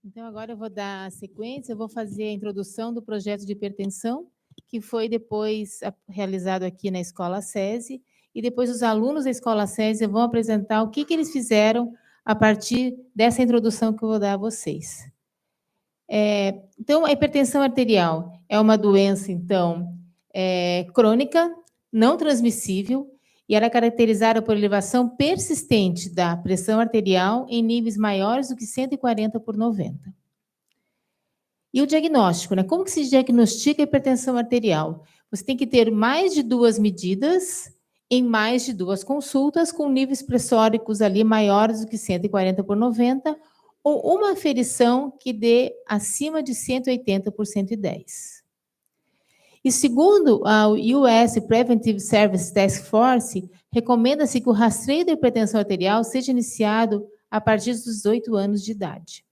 Então, agora eu vou dar a sequência, eu vou fazer a introdução do projeto de hipertensão, que foi depois realizado aqui na Escola SESI, e depois os alunos da Escola SESI vão apresentar o que eles fizeram a partir dessa introdução que eu vou dar a vocês. Então, a hipertensão arterial é uma doença, então, crônica, não transmissível, e ela é caracterizada por elevação persistente da pressão arterial em níveis maiores do que 140/90. E o diagnóstico, né? Como que se diagnostica a hipertensão arterial? Você tem que ter mais de 2 medidas em mais de 2 consultas, com níveis pressóricos ali maiores do que 140/90, ou uma aferição que dê acima de 180/110. E segundo a US Preventive Service Task Force, recomenda-se que o rastreio da hipertensão arterial seja iniciado a partir dos 18 anos de idade.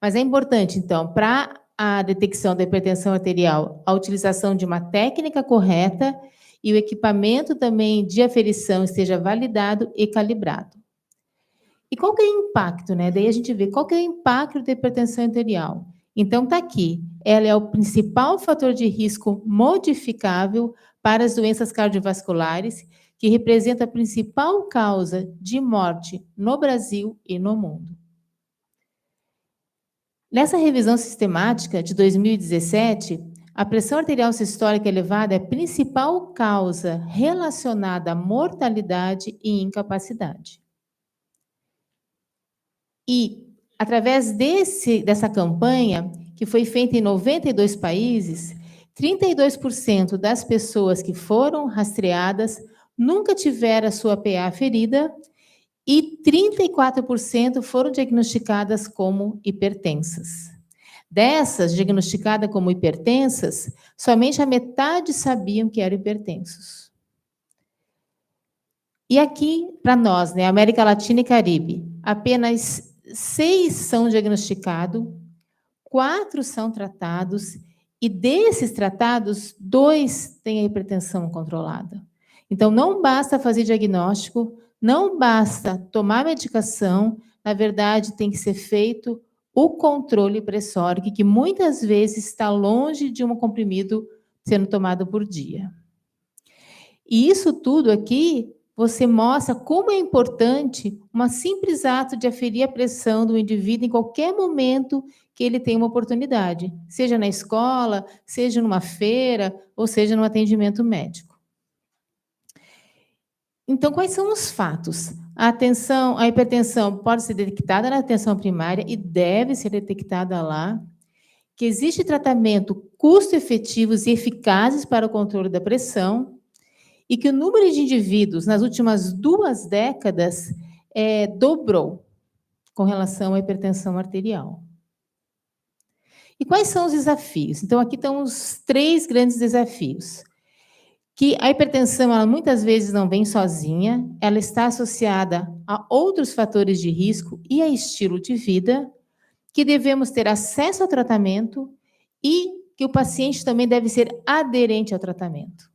Mas é importante, então, para a detecção da hipertensão arterial, a utilização de uma técnica correta e o equipamento também de aferição esteja validado e calibrado. E qual que é o impacto, né? Daí a gente vê qual que é o impacto da hipertensão arterial. Então, está aqui. Ela é o principal fator de risco modificável para as doenças cardiovasculares, que representa a principal causa de morte no Brasil e no mundo. Nessa revisão sistemática de 2017, a pressão arterial sistólica elevada é a principal causa relacionada à mortalidade e incapacidade. E, através dessa campanha, que foi feita em 92 países, 32% das pessoas que foram rastreadas nunca tiveram a sua PA aferida e 34% foram diagnosticadas como hipertensas. Dessas diagnosticadas como hipertensas, somente a metade sabiam que eram hipertensos. E aqui, para nós, né, América Latina e Caribe, apenas 6 são diagnosticados, 4 são tratados, e desses tratados, 2 têm a hipertensão controlada. Então, não basta fazer diagnóstico, não basta tomar medicação, na verdade, tem que ser feito o controle pressórico, que muitas vezes está longe de um comprimido sendo tomado por dia. E isso tudo aqui, você mostra como é importante um simples ato de aferir a pressão do indivíduo em qualquer momento que ele tem uma oportunidade, seja na escola, seja numa feira, ou seja no atendimento médico. Então, quais são os fatos? A hipertensão pode ser detectada na atenção primária e deve ser detectada lá, que existe tratamento custo-efetivos e eficazes para o controle da pressão, e que o número de indivíduos nas últimas 2 décadas dobrou com relação à hipertensão arterial. E quais são os desafios? Então, aqui estão os 3 grandes desafios. Que a hipertensão, ela muitas vezes não vem sozinha, ela está associada a outros fatores de risco e a estilo de vida, que devemos ter acesso ao tratamento e que o paciente também deve ser aderente ao tratamento.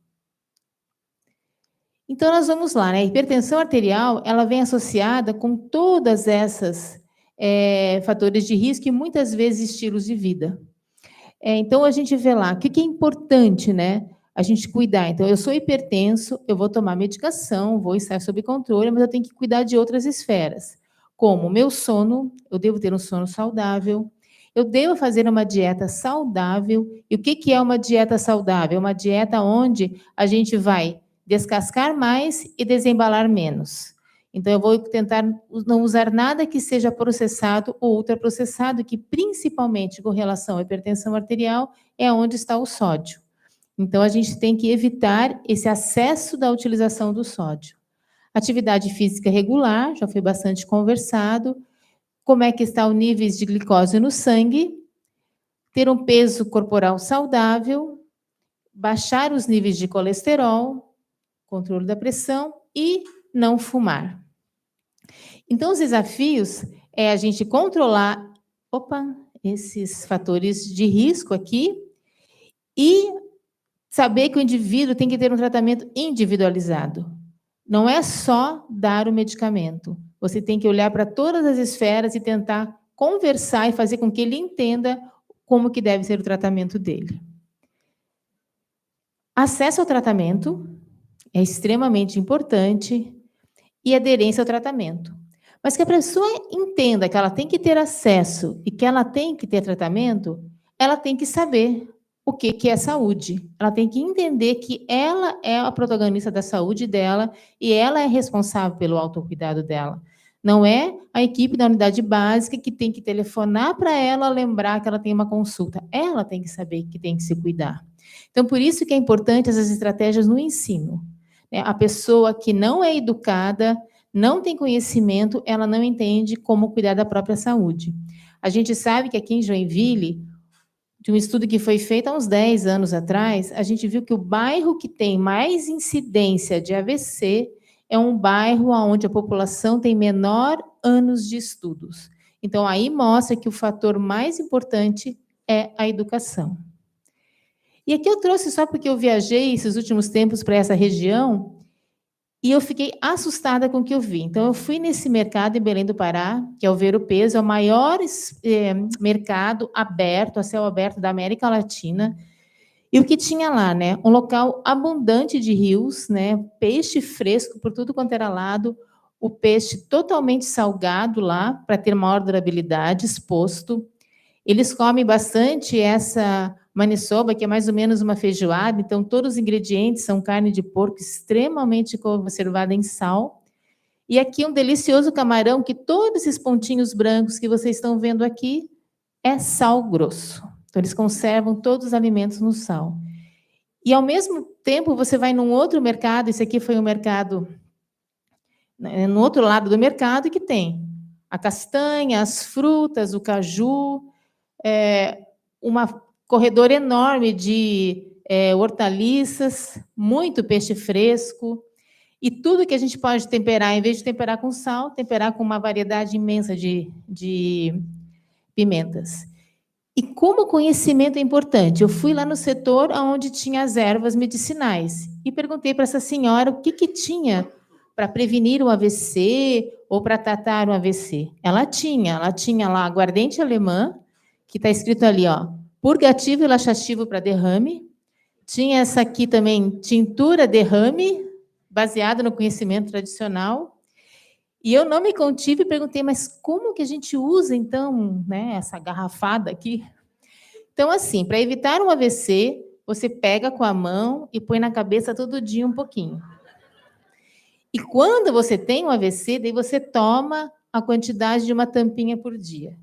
Então, nós vamos lá, né? A hipertensão arterial, ela vem associada com todas essas fatores de risco e muitas vezes estilos de vida. Então, a gente vê lá, o que é importante, né? A gente cuidar. Então, eu sou hipertenso, eu vou tomar medicação, vou estar sob controle, mas eu tenho que cuidar de outras esferas, como o meu sono, eu devo ter um sono saudável, eu devo fazer uma dieta saudável. E o que é uma dieta saudável? É uma dieta onde a gente vai descascar mais e desembalar menos. Então, eu vou tentar não usar nada que seja processado ou ultraprocessado, que principalmente com relação à hipertensão arterial é onde está o sódio. Então, a gente tem que evitar esse acesso da utilização do sódio. Atividade física regular, já foi bastante conversado. Como é que está o nível de glicose no sangue? Ter um peso corporal saudável, baixar os níveis de colesterol, controle da pressão e não fumar. Então, os desafios é a gente controlar, esses fatores de risco aqui e saber que o indivíduo tem que ter um tratamento individualizado. Não é só dar o medicamento. Você tem que olhar para todas as esferas e tentar conversar e fazer com que ele entenda como que deve ser o tratamento dele. Acesso ao tratamento é extremamente importante e aderência ao tratamento. Mas que a pessoa entenda que ela tem que ter acesso e que ela tem que ter tratamento, ela tem que saber o que é saúde. Ela tem que entender que ela é a protagonista da saúde dela e ela é responsável pelo autocuidado dela. Não é a equipe da unidade básica que tem que telefonar para ela lembrar que ela tem uma consulta. Ela tem que saber que tem que se cuidar. Então, por isso que é importante essas estratégias no ensino. A pessoa que não é educada, não tem conhecimento, ela não entende como cuidar da própria saúde. A gente sabe que aqui em Joinville, de um estudo que foi feito há uns 10 anos atrás, a gente viu que o bairro que tem mais incidência de AVC é um bairro onde a população tem menor anos de estudos. Então, aí mostra que o fator mais importante é a educação. E aqui eu trouxe só porque eu viajei esses últimos tempos para essa região e eu fiquei assustada com o que eu vi. Então, eu fui nesse mercado em Belém do Pará, que é o Ver o Peso, é o maior mercado aberto, a céu aberto da América Latina. E o que tinha lá, né? Um local abundante de rios, né? Peixe fresco por tudo quanto era lado, o peixe totalmente salgado lá, para ter maior durabilidade, exposto. Eles comem bastante essa maniçoba, que é mais ou menos uma feijoada, então todos os ingredientes são carne de porco extremamente conservada em sal. E aqui um delicioso camarão, que todos esses pontinhos brancos que vocês estão vendo aqui é sal grosso. Então eles conservam todos os alimentos no sal. E ao mesmo tempo você vai num outro mercado, esse aqui foi um mercado no outro lado do mercado, que tem a castanha, as frutas, o caju, uma corredor enorme de hortaliças, muito peixe fresco, e tudo que a gente pode temperar, em vez de temperar com sal, temperar com uma variedade imensa de pimentas. E como o conhecimento é importante, eu fui lá no setor onde tinha as ervas medicinais e perguntei para essa senhora o que tinha para prevenir o AVC ou para tratar o AVC. Ela tinha lá aguardente alemã, que está escrito ali, ó, purgativo e laxativo para derrame. Tinha essa aqui também, tintura derrame, baseada no conhecimento tradicional. E eu não me contive e perguntei, mas como que a gente usa, então, né, essa garrafada aqui? Então, assim, para evitar um AVC, você pega com a mão e põe na cabeça todo dia um pouquinho. E quando você tem um AVC, daí você toma a quantidade de uma tampinha por dia.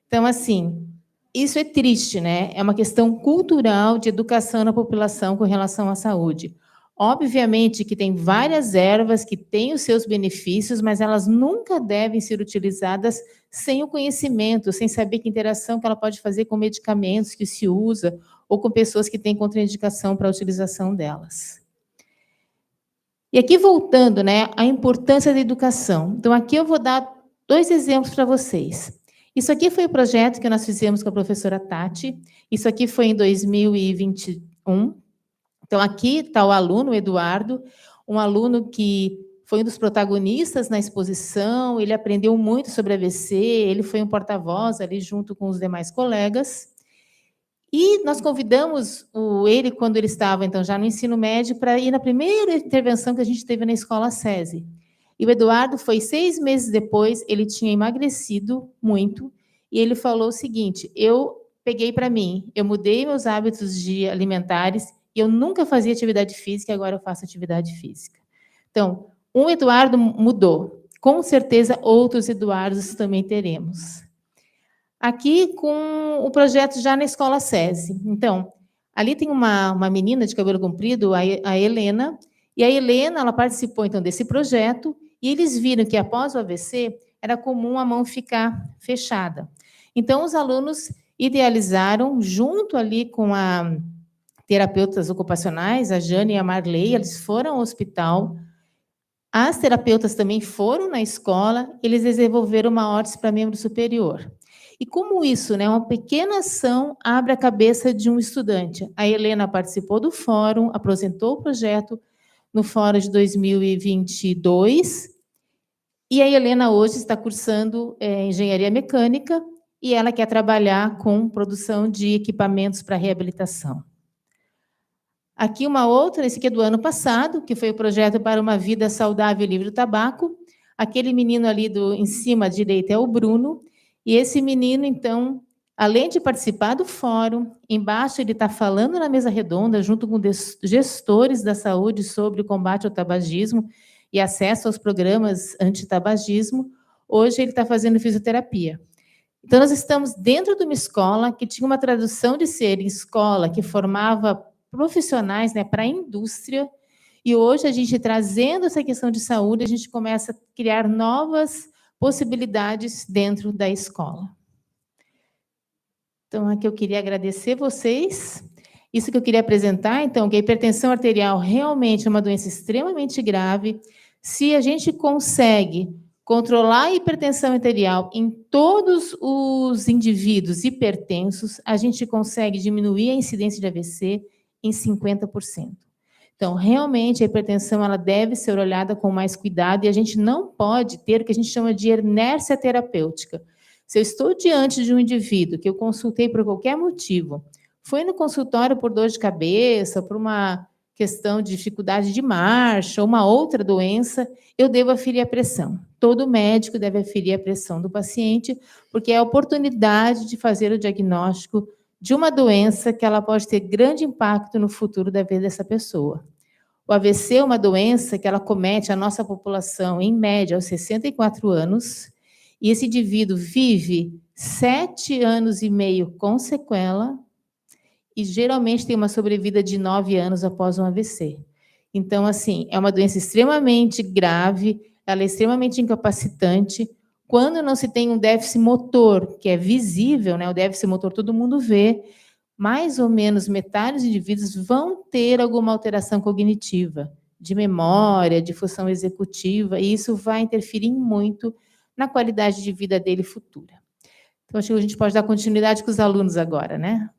Então, assim, isso é triste, né? É uma questão cultural de educação na população com relação à saúde. Obviamente que tem várias ervas que têm os seus benefícios, mas elas nunca devem ser utilizadas sem o conhecimento, sem saber que interação que ela pode fazer com medicamentos que se usa ou com pessoas que têm contraindicação para a utilização delas. E aqui voltando, né, a importância da educação. Então, aqui eu vou dar 2 exemplos para vocês. Isso aqui foi o projeto que nós fizemos com a professora Tati. Isso aqui foi em 2021. Então, aqui está o aluno, o Eduardo, um aluno que foi um dos protagonistas na exposição, ele aprendeu muito sobre AVC, ele foi um porta-voz ali junto com os demais colegas. E nós convidamos ele, quando ele estava, então, já no ensino médio, para ir na primeira intervenção que a gente teve na escola SESI. E o Eduardo foi 6 meses depois, ele tinha emagrecido muito, e ele falou o seguinte, eu peguei para mim, eu mudei meus hábitos alimentares, e eu nunca fazia atividade física, e agora eu faço atividade física. Então, um Eduardo mudou. Com certeza, outros Eduardos também teremos. Aqui com o projeto já na escola SESI. Então, ali tem uma menina de cabelo comprido, a Helena, e a Helena, ela participou, então, desse projeto, e eles viram que, após o AVC, era comum a mão ficar fechada. Então, os alunos idealizaram, junto ali com a terapeutas ocupacionais, a Jane e a Marley, eles foram ao hospital, as terapeutas também foram na escola, eles desenvolveram uma órtese para membro superior. E como isso, né, uma pequena ação abre a cabeça de um estudante. A Helena participou do fórum, apresentou o projeto no fórum de 2022, e a Helena hoje está cursando engenharia mecânica, e ela quer trabalhar com produção de equipamentos para reabilitação. Aqui uma outra, esse aqui é do ano passado, que foi o projeto para uma vida saudável e livre do tabaco. Aquele menino ali em cima à direita é o Bruno, e esse menino, então, além de participar do fórum, embaixo ele está falando na mesa redonda, junto com gestores da saúde sobre o combate ao tabagismo e acesso aos programas antitabagismo. Hoje ele está fazendo fisioterapia. Então, nós estamos dentro de uma escola que tinha uma tradução de ser escola que formava profissionais, né, para a indústria, e hoje a gente, trazendo essa questão de saúde, a gente começa a criar novas possibilidades dentro da escola. Então, aqui eu queria agradecer vocês. Isso que eu queria apresentar, então, que a hipertensão arterial realmente é uma doença extremamente grave. Se a gente consegue controlar a hipertensão arterial em todos os indivíduos hipertensos, a gente consegue diminuir a incidência de AVC em 50%. Então, realmente, a hipertensão ela deve ser olhada com mais cuidado e a gente não pode ter o que a gente chama de inércia terapêutica. Se eu estou diante de um indivíduo que eu consultei por qualquer motivo, foi no consultório por dor de cabeça, por uma questão de dificuldade de marcha, ou uma outra doença, eu devo aferir a pressão. Todo médico deve aferir a pressão do paciente, porque é a oportunidade de fazer o diagnóstico de uma doença que ela pode ter grande impacto no futuro da vida dessa pessoa. O AVC é uma doença que ela comete a nossa população, em média, aos 64 anos, e esse indivíduo vive 7 anos e meio com sequela, e geralmente tem uma sobrevida de 9 anos após um AVC. Então, assim, é uma doença extremamente grave, ela é extremamente incapacitante. Quando não se tem um déficit motor, que é visível, né, o déficit motor todo mundo vê, mais ou menos metade dos indivíduos vão ter alguma alteração cognitiva, de memória, de função executiva, e isso vai interferir muito na qualidade de vida dele futura. Então, acho que a gente pode dar continuidade com os alunos agora, né?